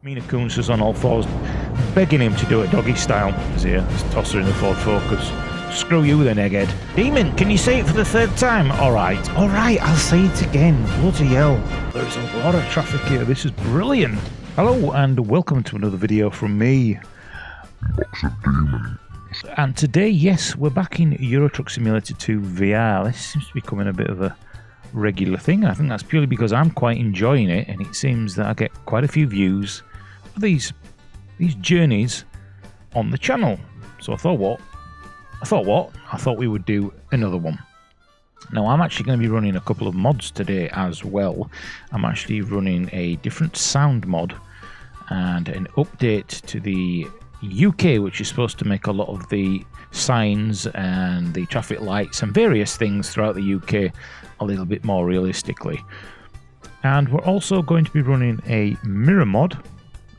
Mina Kunis is on all fours, begging him to do it doggy style. He's here, let's toss her in the Ford Focus. Screw you then, egghead. Demon, can you say it for the third time? Alright, I'll say it again. Bloody hell. There's a lot of traffic here, this is brilliant. Hello and welcome to another video from me. And today, yes, we're back in Euro Truck Simulator 2 VR. This seems to be becoming a bit of a regular thing. I think that's purely because I'm quite enjoying it, and it seems that I get quite a few views for these journeys on the channel. So I thought we would do another one. Now I'm actually going to be running a couple of mods today as well. I'm actually running a different sound mod and an update to the UK, which is supposed to make a lot of the signs and the traffic lights and various things throughout the UK a little bit more realistically. And we're also going to be running a mirror mod,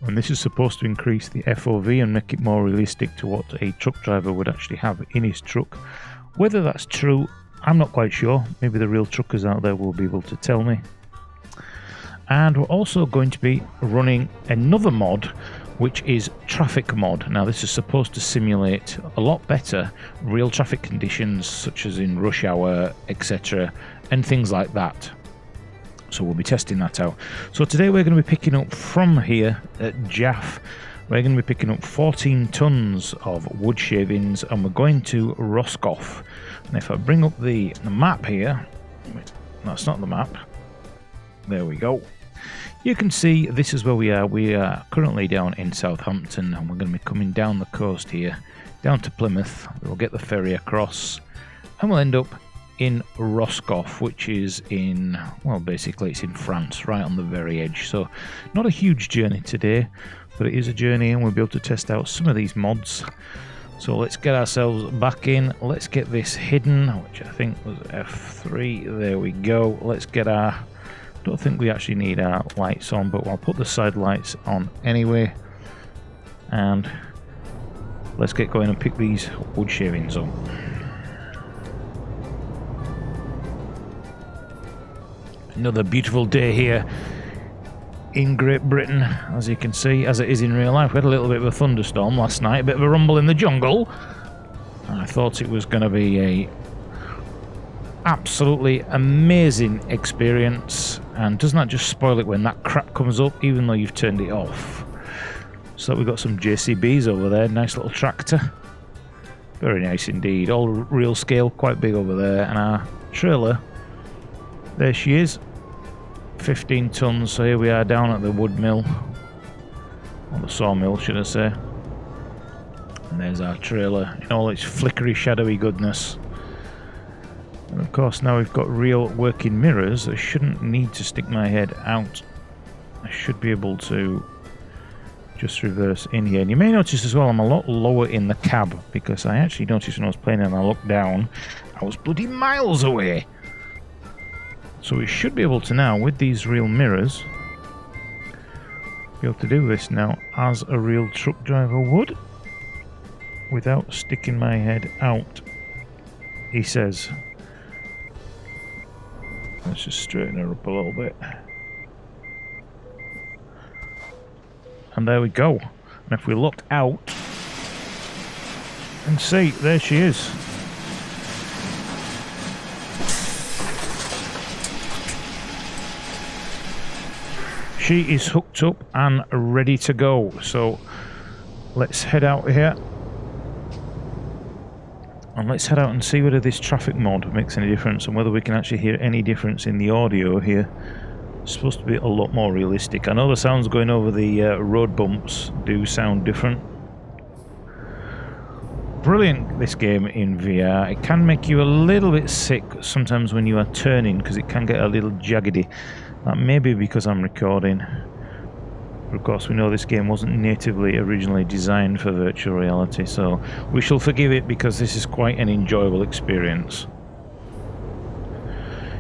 and this is supposed to increase the FOV and make it more realistic to what a truck driver would actually have in his truck. Whether that's true, I'm not quite sure. Maybe the real truckers out there will be able to tell me. And we're also going to be running another mod, which is traffic mod. Now this is supposed to simulate a lot better real traffic conditions, such as in rush hour, etc., and things like that. So we'll be testing that out. So today we're going to be picking up from here at Jaff. We're going to be picking up 14 tons of wood shavings, and we're going to Roscoff. And if I bring up the map here, that's not the map. There we go. You can see this is where we are. We are currently down in Southampton, and we're going to be coming down the coast here, down to Plymouth. We'll get the ferry across, and we'll end up in Roscoff, which is in, well, basically it's in France, right on the very edge. So not a huge journey today, but it is a journey, and we'll be able to test out some of these mods. So let's get ourselves back in. Let's get this hidden, which I think was F3. There we go. Let's get our... Don't think we actually need our lights on, but I'll put the side lights on anyway. And let's get going and pick these wood shavings up. Another beautiful day here in Great Britain, as you can see, as it is in real life. We had a little bit of a thunderstorm last night, a bit of a rumble in the jungle. I thought it was going to be a absolutely amazing experience, and doesn't that just spoil it when that crap comes up, even though you've turned it off? So we've got some JCBs over there, nice little tractor, very nice indeed, all real scale, quite big over there. And our trailer, there she is, 15 tons. So here we are down at the wood mill, or the sawmill should I say, and there's our trailer in all its flickery shadowy goodness. And of course now we've got real working mirrors. I shouldn't need to stick my head out. I should be able to just reverse in here. And you may notice as well I'm a lot lower in the cab, because I actually noticed when I was playing and I looked down, I was bloody miles away. So we should be able to now, with these real mirrors, be able to do this now as a real truck driver would, without sticking my head out, he says. Let's just straighten her up a little bit. And there we go. And if we look out and see, there she is. She is hooked up and ready to go. So let's head out here. And let's head out and see whether this traffic mod makes any difference, and whether we can actually hear any difference in the audio here. It's supposed to be a lot more realistic. I know the sounds going over the road bumps do sound different. Brilliant, this game in VR. It can make you a little bit sick sometimes when you are turning, because it can get a little jaggedy. That may be because I'm recording. Of course, we know this game wasn't natively originally designed for virtual reality, so we shall forgive it, because this is quite an enjoyable experience.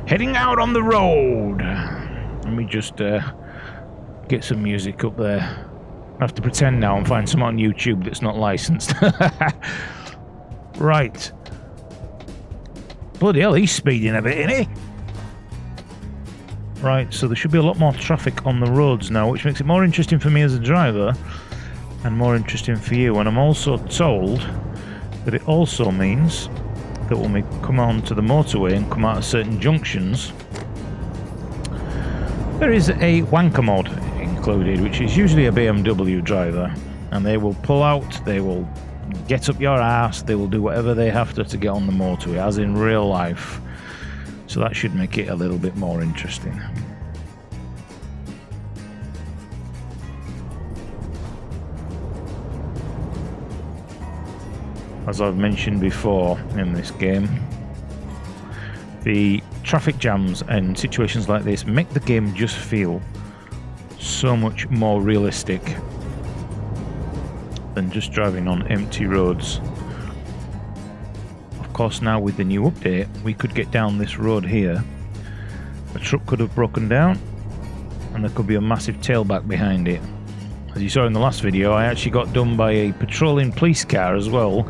Heading out on the road! Let me just get some music up there. I have to pretend now and find some on YouTube that's not licensed. Right. Bloody hell, he's speeding a bit, isn't he? Right, so there should be a lot more traffic on the roads now, which makes it more interesting for me as a driver and more interesting for you. And I'm also told that it also means that when we come on to the motorway and come out of certain junctions, there is a wanker mod included, which is usually a BMW driver, and they will pull out, they will get up your ass, they will do whatever they have to get on the motorway, as in real life. So that should make it a little bit more interesting. As I've mentioned before in this game, the traffic jams and situations like this make the game just feel so much more realistic than just driving on empty roads. Of course, now with the new update, we could get down this road here. A truck could have broken down and there could be a massive tailback behind it. As you saw in the last video, I actually got done by a patrolling police car as well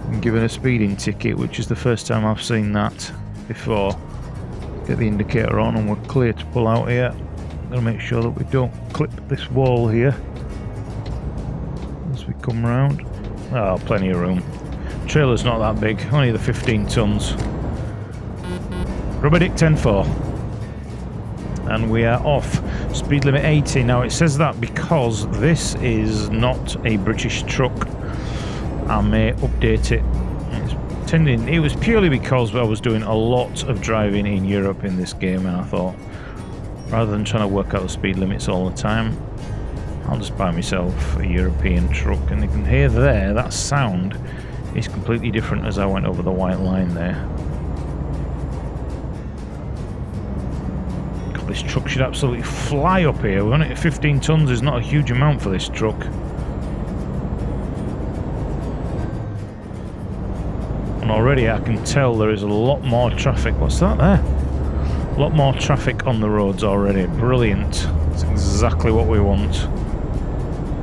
and given a speeding ticket, which is the first time I've seen that before. Get the indicator on and we're clear to pull out here. I'm going to make sure that we don't clip this wall here as we come round. Oh, plenty of room. Trailer's not that big, only the 15 tons. Rubber Dick 10-4. And we are off. Speed limit 80. Now it says that because this is not a British truck. I may update it. It was purely because I was doing a lot of driving in Europe in this game, and I thought, rather than trying to work out the speed limits all the time, I'll just buy myself a European truck. And you can hear there, that sound is completely different as I went over the white line there. God, this truck should absolutely fly up here. We're only at 15 tons is not a huge amount for this truck. And already I can tell there is a lot more traffic. What's that there? A lot more traffic on the roads already. Brilliant. That's exactly what we want.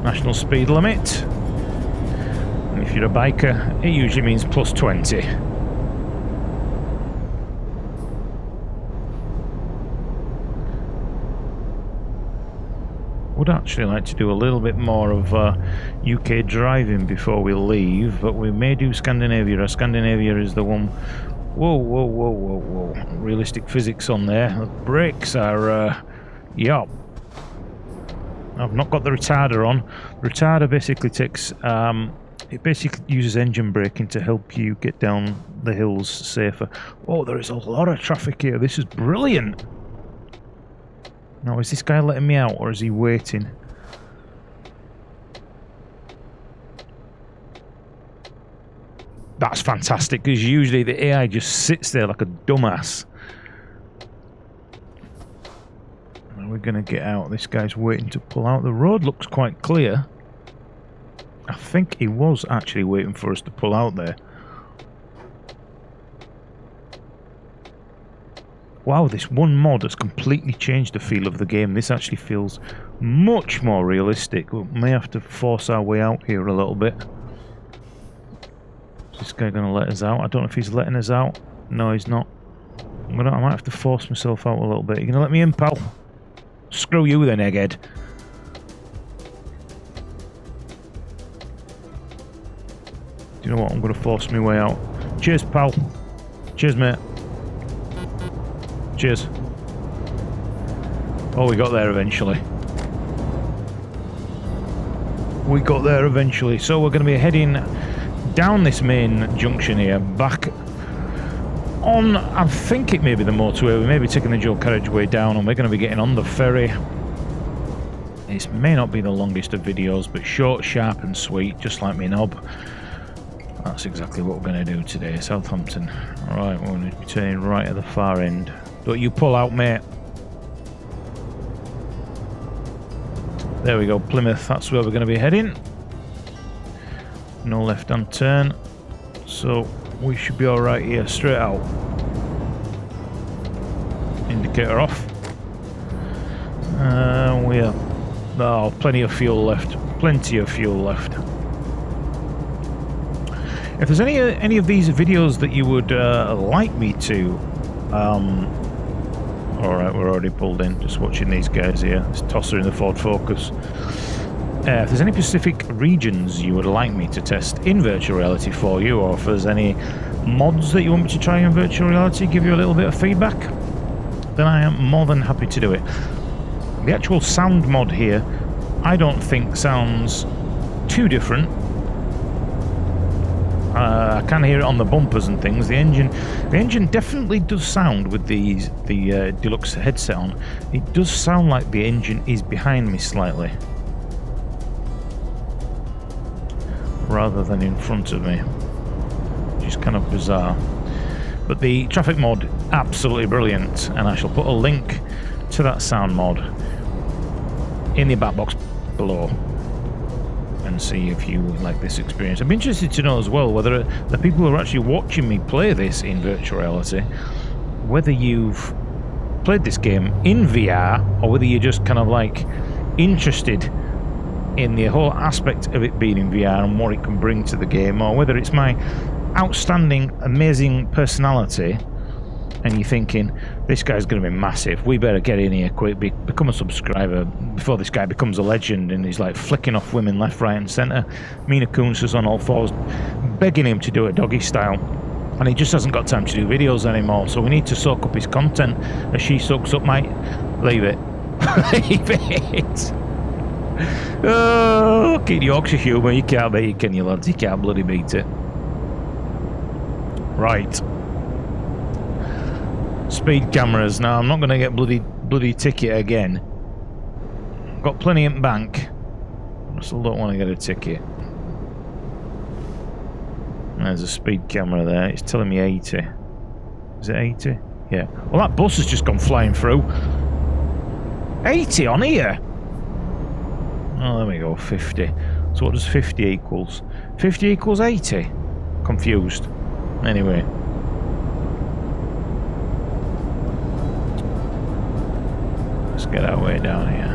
National speed limit. And if you're a biker, it usually means plus 20. Would actually like to do a little bit more of UK driving before we leave, but we may do Scandinavia. Scandinavia is the one. Whoa, whoa, whoa, whoa, whoa. Realistic physics on there. The brakes are, yup. I've not got the retarder on. The retarder basically takes, it basically uses engine braking to help you get down the hills safer. Oh, there is a lot of traffic here. This is brilliant. Now, is this guy letting me out or is he waiting? That's fantastic, because usually the AI just sits there like a dumbass. And we're going to get out. This guy's waiting to pull out. The road looks quite clear. I think he was actually waiting for us to pull out there. Wow, this one mod has completely changed the feel of the game. This actually feels much more realistic. We may have to force our way out here a little bit. Is this guy going to let us out? I don't know if he's letting us out. No, he's not. I might have to force myself out a little bit. You going to let me in, pal? Screw you then, egghead. Do you know what? I'm going to force my way out. Cheers, pal. Cheers, mate. Cheers. Oh, we got there eventually. We got there eventually. So we're going to be heading down this main junction here, back on, I think it may be the motorway. We may be taking the dual carriageway down, and we're going to be getting on the ferry. This may not be the longest of videos, but short, sharp and sweet, just like me knob. That's exactly what we're going to do today. Southampton. Alright, we're going to be turning right at the far end. Don't you pull out, mate. There we go, Plymouth. That's where we're going to be heading. No left-hand turn. So we should be alright here. Straight out. Indicator off. We are... Oh, plenty of fuel left. Plenty of fuel left. If there's any of these videos that you would like me to Alright, we're already pulled in. Just watching these guys here. This tosser in the Ford Focus. If there's any specific regions you would like me to test in virtual reality for you, or if there's any mods that you want me to try in virtual reality, give you a little bit of feedback, then I am more than happy to do it. The actual sound mod here, I don't think sounds too different. I can hear it on the bumpers and things. The engine definitely does sound with the deluxe headset on. It does sound like the engine is behind me slightly, rather than in front of me, which is kind of bizarre. But the traffic mod, absolutely brilliant, and I shall put a link to that sound mod in the back box below, and see if you like this experience. I'd be interested to know as well whether the people who are actually watching me play this in virtual reality, whether you've played this game in VR, or whether you're just kind of like interested in the whole aspect of it being in VR and what it can bring to the game, or whether it's my outstanding, amazing personality and you're thinking, this guy's going to be massive, we better get in here quick, become a subscriber before this guy becomes a legend, and he's like flicking off women left, right and centre. Mina Kunis is on all fours begging him to do it doggy style, and he just hasn't got time to do videos anymore, so we need to soak up his content as she soaks up my... Leave it. Leave it. Oh, King Yorkshire humour, you can't beat it, can you lads? You can't bloody beat it. Right. Speed cameras. Now, I'm not going to get bloody ticket again. Got plenty in bank. I still don't want to get a ticket. There's a speed camera there. It's telling me 80. Is it 80? Yeah. Well, that bus has just gone flying through. 80 on here? Oh, there we go, 50. So what does 50 equals? 50 equals 80? Confused. Anyway. Let's get our way down here.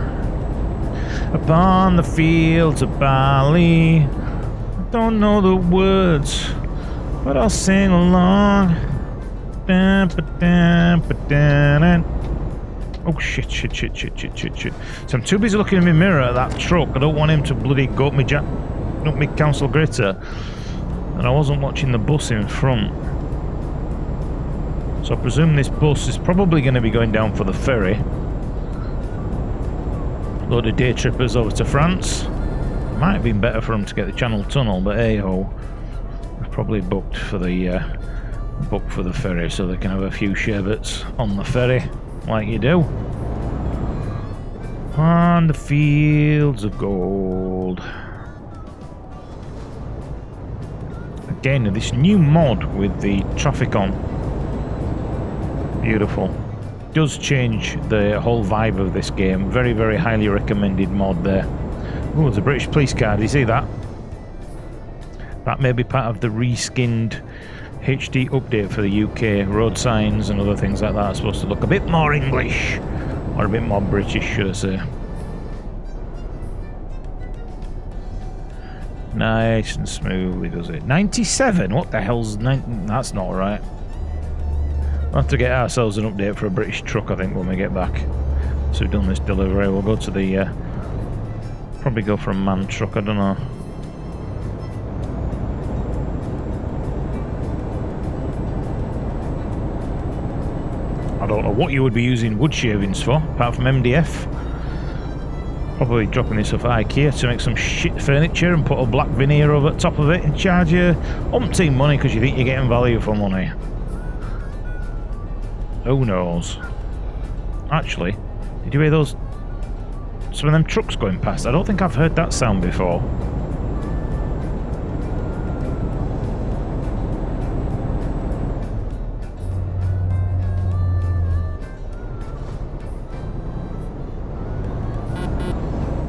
Upon the fields of Bali, I don't know the words, but I'll sing along. Oh shit. So I'm too busy looking in my mirror at that truck. I don't want him to bloody go up me council gritter. And I wasn't watching the bus in front. So I presume this bus is probably going to be going down for the ferry. Load of day trippers over to France. Might have been better for them to get the Channel Tunnel, but hey ho, we've probably booked for the ferry, so they can have a few sherbets on the ferry, like you do. On the fields of gold. Again, this new mod with the traffic on. Beautiful. Does change the whole vibe of this game. Very, very highly recommended mod there. Oh, there's a British police car. Do you see that? That may be part of the reskinned HD update for the UK. Road signs and other things like that are supposed to look a bit more English, or a bit more British, should I say. Nice and smoothly does it. 97? What the hell's... That's not right. We'll have to get ourselves an update for a British truck, I think, when we get back. So we've done this delivery. We'll go to the... probably go for a manned truck, I don't know. I don't know what you would be using wood shavings for, apart from MDF. Probably dropping this off at IKEA to make some shit furniture and put a black veneer over the top of it and charge you umpteen money because you think you're getting value for money. Who knows? Actually, did you hear those? Some of them trucks going past. I don't think I've heard that sound before.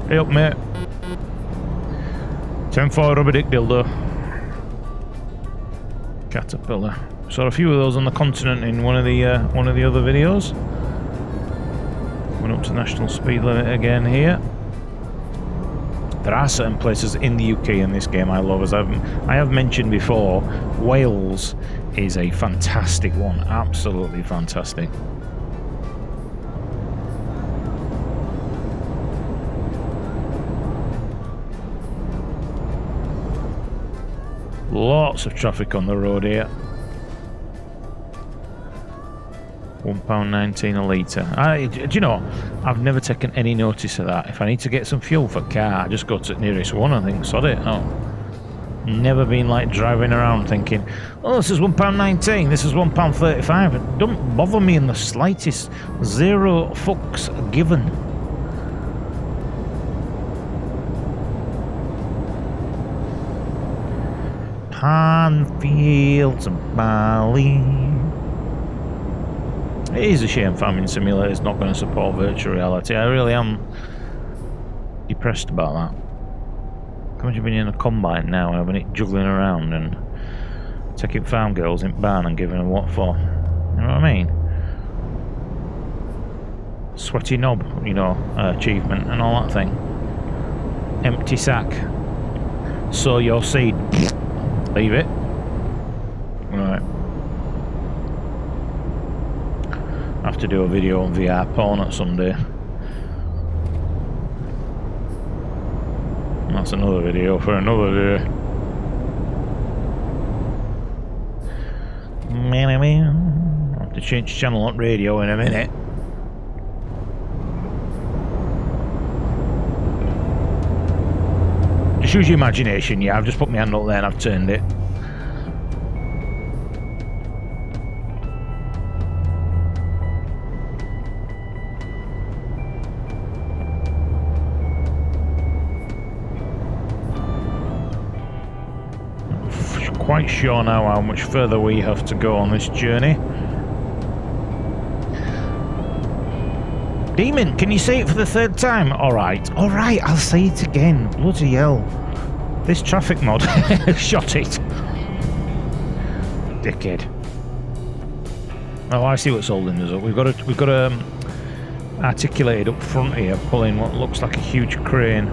Hey up, mate. 10-4 rubber dick dildo. Caterpillar. Saw a few of those on the continent in one of the other videos. Went up to national speed limit again here. There are certain places in the UK in this game I love, as I have mentioned before. Wales is a fantastic one, absolutely fantastic. Lots of traffic on the road here. £1.19 a litre. Do you know, I've never taken any notice of that. If I need to get some fuel for car, I just go to the nearest one and think, sod it. Oh. Never been like driving around thinking, oh, this is £1.19, this is £1.35. It don't bother me in the slightest. Zero fucks given. Pan fields and barley. It is a shame Farming Simulator is not going to support virtual reality. I really am depressed about that. Imagine being in a combine now and having it juggling around and taking farm girls in barn and giving them what for. You know what I mean? Sweaty knob, you know, achievement and all that thing. Empty sack. Sow your seed. Leave it. Right. I have to do a video on VR porn at some day. That's another video for another day. I'll have to change channel on radio in a minute. Just use your imagination, yeah. I've just put my hand up there and I've turned it. Quite sure now how much further we have to go on this journey. Demon, can you say it for the third time? Alright, I'll say it again. Bloody hell. This traffic mod shot it. Dickhead. Oh, I see what's holding us up. We've got articulated up front here, pulling what looks like a huge crane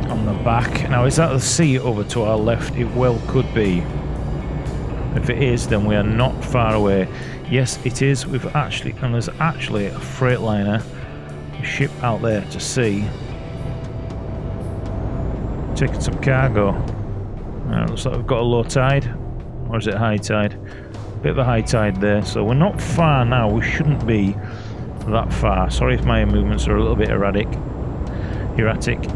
on the back. Now, is that the sea over to our left? It well could be. If it is, then we are not far away. Yes, it is. There's actually a Freightliner ship out there to sea, taking some cargo. Looks like we've got a low tide, or is it high tide? Bit of a high tide there, so we're not far now. We shouldn't be that far. Sorry if my movements are a little bit erratic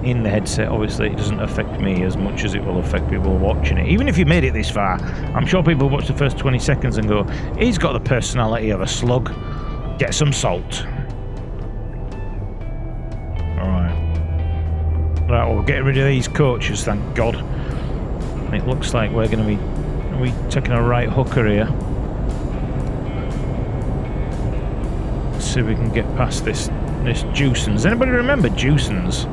in the headset. Obviously it doesn't affect me as much as it will affect people watching it. Even if you made it this far, I'm sure people watch the first 20 seconds and go, he's got the personality of a slug, get some salt. Alright, well, we're getting rid of these coaches, thank God. And it looks like we're going to be taking a right hooker here. Let's see if we can get past this Juicens. Anybody remember Juicens?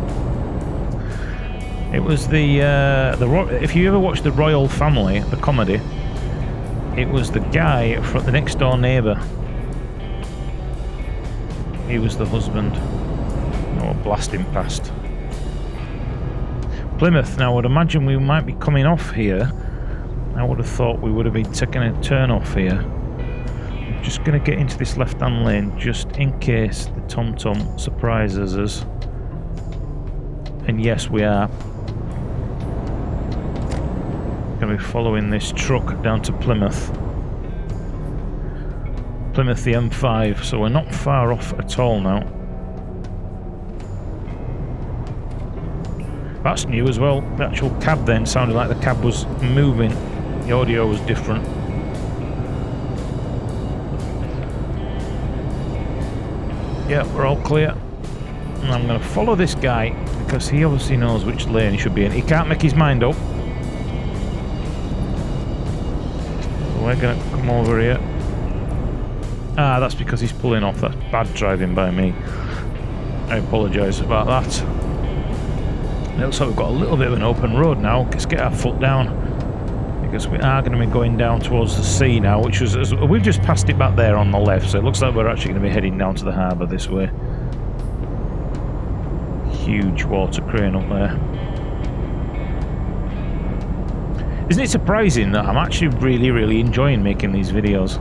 It was if you ever watched the Royal Family, the comedy, it was the guy from the next door neighbour. He was the husband. Oh, blasting past Plymouth. Now I would imagine we might be coming off here. I would have thought we would have been taking a turn off here. Just going to get into this left-hand lane just in case the TomTom surprises us. And yes, we are going to be following this truck down to Plymouth. Plymouth the M5, so we're not far off at all now. That's new as well. The actual cab then sounded like the cab was moving. The audio was different. Yeah, we're all clear. And I'm going to follow this guy because he obviously knows which lane he should be in. He can't make his mind up. So we're going to come over here. Ah, that's because he's pulling off. That's bad driving by me. I apologise about that. It looks like we've got a little bit of an open road now. Let's get our foot down, because we are going to be going down towards the sea now, which was, we've just passed it back there on the left, so it looks like we're actually going to be heading down to the harbour this way. Huge water crane up there. Isn't it surprising that I'm actually really enjoying making these videos?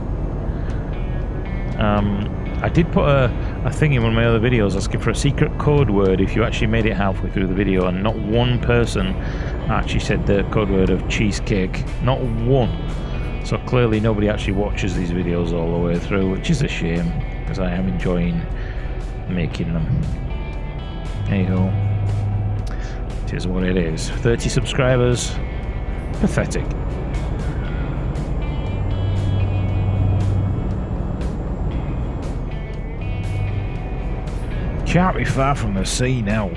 I did put a thing in one of my other videos asking for a secret code word if you actually made it halfway through the video, and not one person actually said the code word of cheesecake. Not one. So clearly nobody actually watches these videos all the way through, which is a shame, because I am enjoying making them. Hey ho. It is what it is. 30 subscribers. Pathetic. Can't be far from the sea now.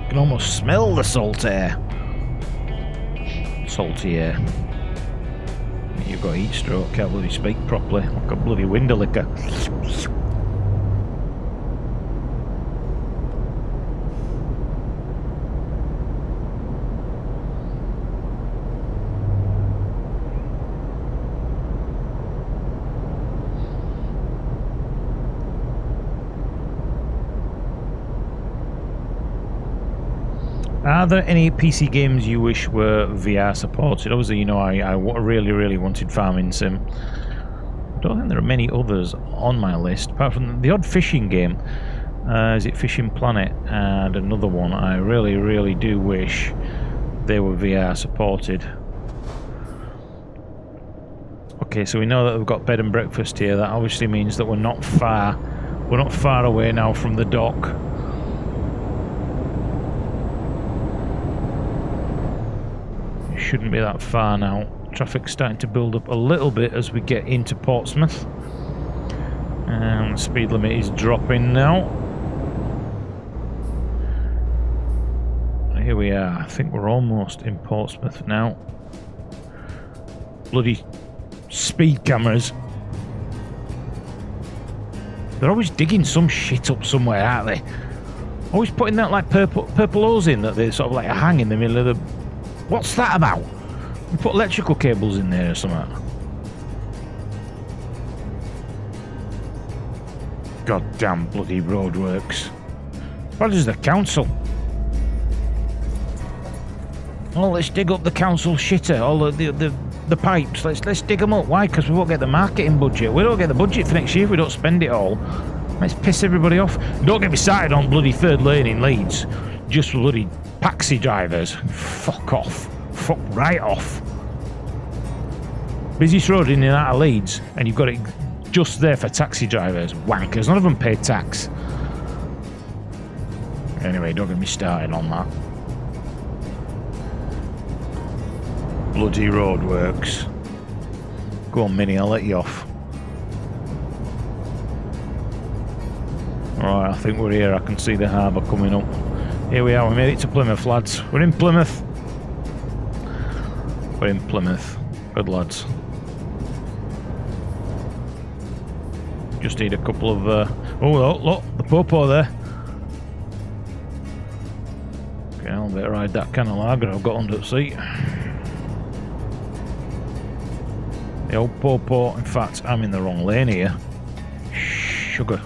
Can almost smell the salt air. Salty air. You've got heat stroke, can't bloody speak properly. Like a bloody window licker. Are there any PC games you wish were VR supported? Obviously, you know, I really wanted Farming Sim. I don't think there are many others on my list, apart from the odd fishing game. Is it Fishing Planet? And another one I really do wish they were VR supported. Okay, so we know that we've got bed and breakfast here. That obviously means that we're not far away now from the dock. Shouldn't be that far now. Traffic's starting to build up a little bit as we get into Portsmouth. And the speed limit is dropping now. Here we are. I think we're almost in Portsmouth now. Bloody speed cameras. They're always digging some shit up somewhere, aren't they? Always putting that like purple hose in that they sort of like hang in the middle of the... What's that about? We put electrical cables in there or something. Goddamn bloody roadworks. What is the council? Oh, let's dig up the council shitter. All the pipes. Let's dig them up. Why? Because we won't get the marketing budget. We don't get the budget for next year if we don't spend it all. Let's piss everybody off. Don't get me started on bloody third lane in Leeds. Just bloody taxi drivers. Fuck off. Fuck right off. Busiest road in and out of Leeds, and you've got it just there for taxi drivers. Wankers. None of them pay tax. Anyway, don't get me started on that. Bloody roadworks. Go on, Minnie, I'll let you off. Alright, I think we're here. I can see the harbour coming up. Here we are, we made it to Plymouth, lads. We're in Plymouth. We're in Plymouth. Good lads. Just need a couple of... oh, look, the popo there. Okay, I'll better ride that can of lager I've got under the seat. The old popo. In fact, I'm in the wrong lane here. Sugar.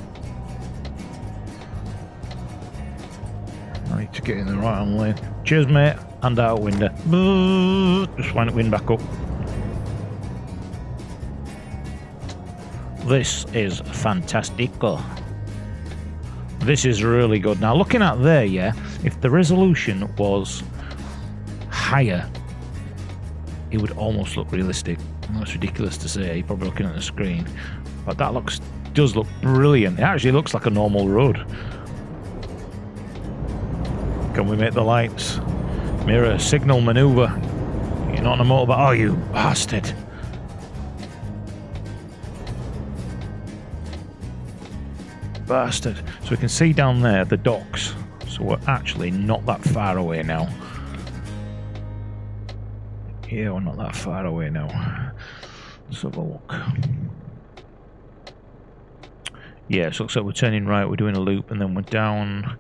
I need to get in the right hand lane. Cheers, mate. Hand out window. Just wind back up. This is fantastico. This is really good. Now, looking at there, yeah, if the resolution was higher, it would almost look realistic. That's ridiculous to say. You're probably looking at the screen, but that does look brilliant. It actually looks like a normal road. Can we make the lights? Mirror, signal maneuver. You're not on a motorbike. Oh, you bastard. Bastard. So we can see down there the docks. So we're actually not that far away now. Yeah, we're not that far away now. Let's have a look. Yeah, so it looks like we're turning right, we're doing a loop, and then we're down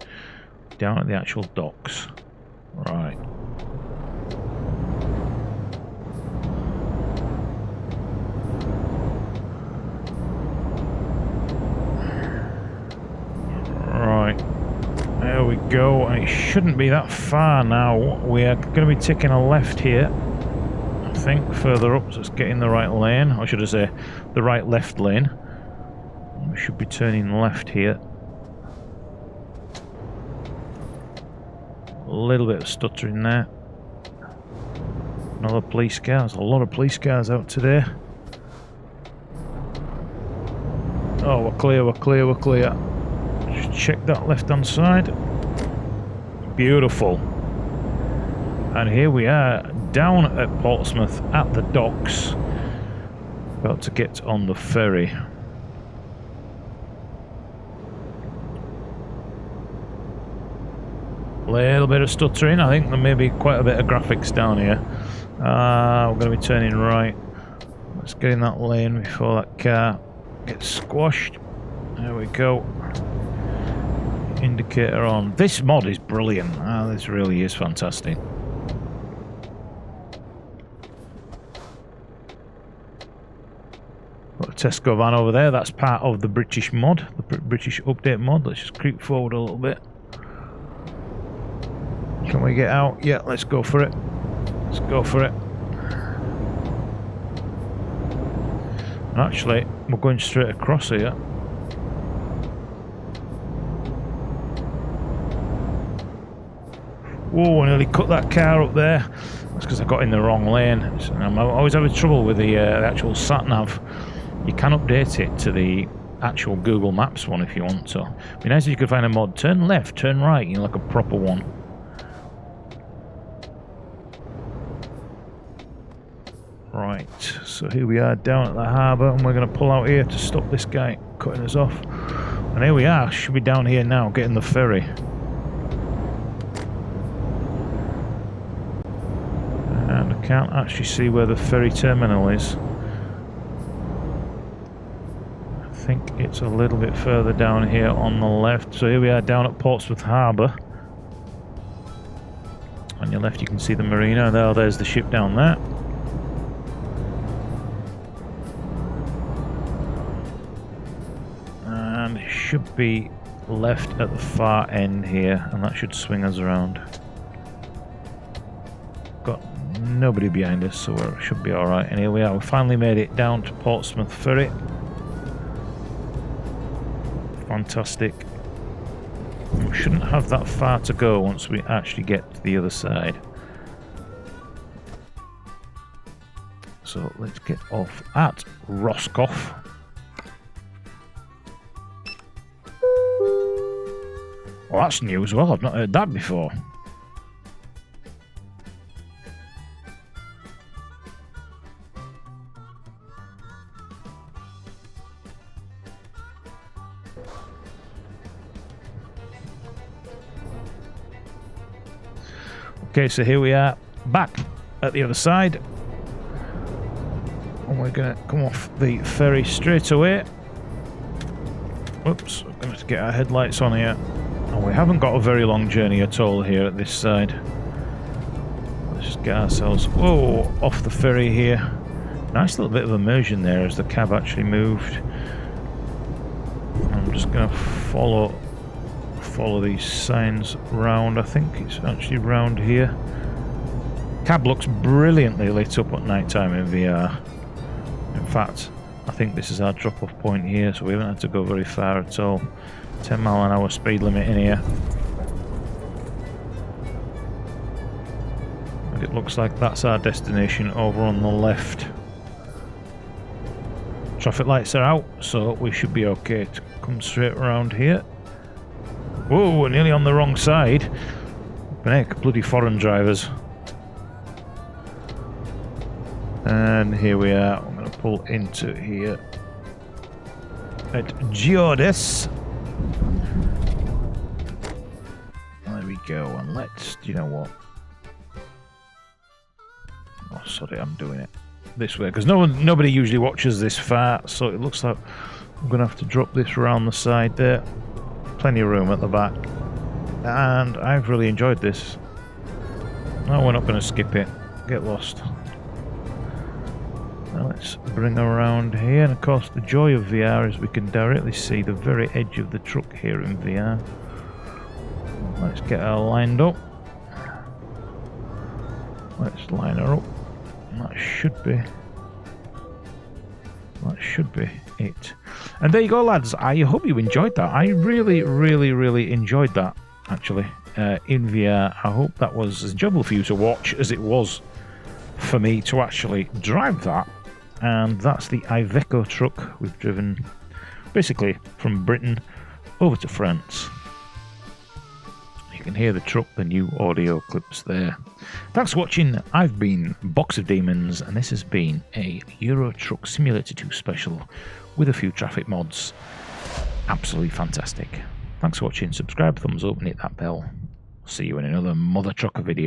at the actual docks. Right. Right. There we go. And it shouldn't be that far now. We are going to be taking a left here. I think further up, so let's get in the right lane. Or should I say, the right left lane. We should be turning left here. A little bit of stuttering there. Another police car. There's a lot of police cars out today. Oh, we're clear, we're clear, we're clear. Just check that left-hand side. Beautiful. And here we are, down at Portsmouth at the docks. About to get on the ferry. Little bit of stuttering. I think there may be quite a bit of graphics down here. We're going to be turning right. Let's get in that lane before that car gets squashed. There we go. Indicator on. This mod is brilliant. This really is fantastic. Got a Tesco van over there. That's part of the British mod, the British update mod. Let's just creep forward a little bit. Can we get out? Yeah, let's go for it. Let's go for it. Actually, we're going straight across here. Whoa, I nearly cut that car up there. That's because I got in the wrong lane. I'm always having trouble with the actual sat-nav. You can update it to the actual Google Maps one if you want to. It'd be nice if you could find a mod. Turn left, turn right, you know, like a proper one. Right, so here we are down at the harbour, and we're going to pull out here to stop this guy cutting us off. And here we are, should be down here now, getting the ferry. And I can't actually see where the ferry terminal is. I think it's a little bit further down here on the left. So here we are down at Portsmouth Harbour. On your left you can see the marina, there's the ship down there. Should be left at the far end here, and that should swing us around. Got nobody behind us, so we should be alright. And here we are, we finally made it down to Portsmouth Ferry. Fantastic. We shouldn't have that far to go once we actually get to the other side. So let's get off at Roscoff. Well, that's new as well. I've not heard that before. Okay, so here we are back at the other side. And we're going to come off the ferry straight away. Oops, we're going to get our headlights on here. And we haven't got a very long journey at all here at this side. Let's just get ourselves off the ferry here. Nice little bit of immersion there as the cab actually moved. I'm just going to follow these signs round. I think it's actually round here. Cab looks brilliantly lit up at night time in VR. In fact, I think this is our drop-off point here, so we haven't had to go very far at all. 10 mile an hour speed limit in here. And it looks like that's our destination over on the left. Traffic lights are out, so we should be okay to come straight around here. Whoa, we're nearly on the wrong side. Heck, bloody foreign drivers. And here we are. I'm going to pull into here at Geodis. There we go, and let's, do you know what? Oh, sorry, I'm doing it this way because nobody usually watches this far, so it looks like I'm going to have to drop this around the side there. Plenty of room at the back, and I've really enjoyed this. No, we're not going to skip it. Get lost. Now let's bring around here, and of course the joy of VR is we can directly see the very edge of the truck here in VR. Let's get her lined up. Let's line her up. That should be it. And there you go, lads. I hope you enjoyed that. I really, really, really enjoyed that, actually, in VR. I hope that was as enjoyable for you to watch as it was for me to actually drive that. And that's the Iveco truck we've driven basically from Britain over to France. You can hear the truck, the new audio clips there. Thanks for watching. I've been Box of Demons, and this has been a Euro Truck Simulator 2 special with a few traffic mods. Absolutely fantastic. Thanks for watching. Subscribe, thumbs up, and hit that bell. See you in another Mother Trucker video.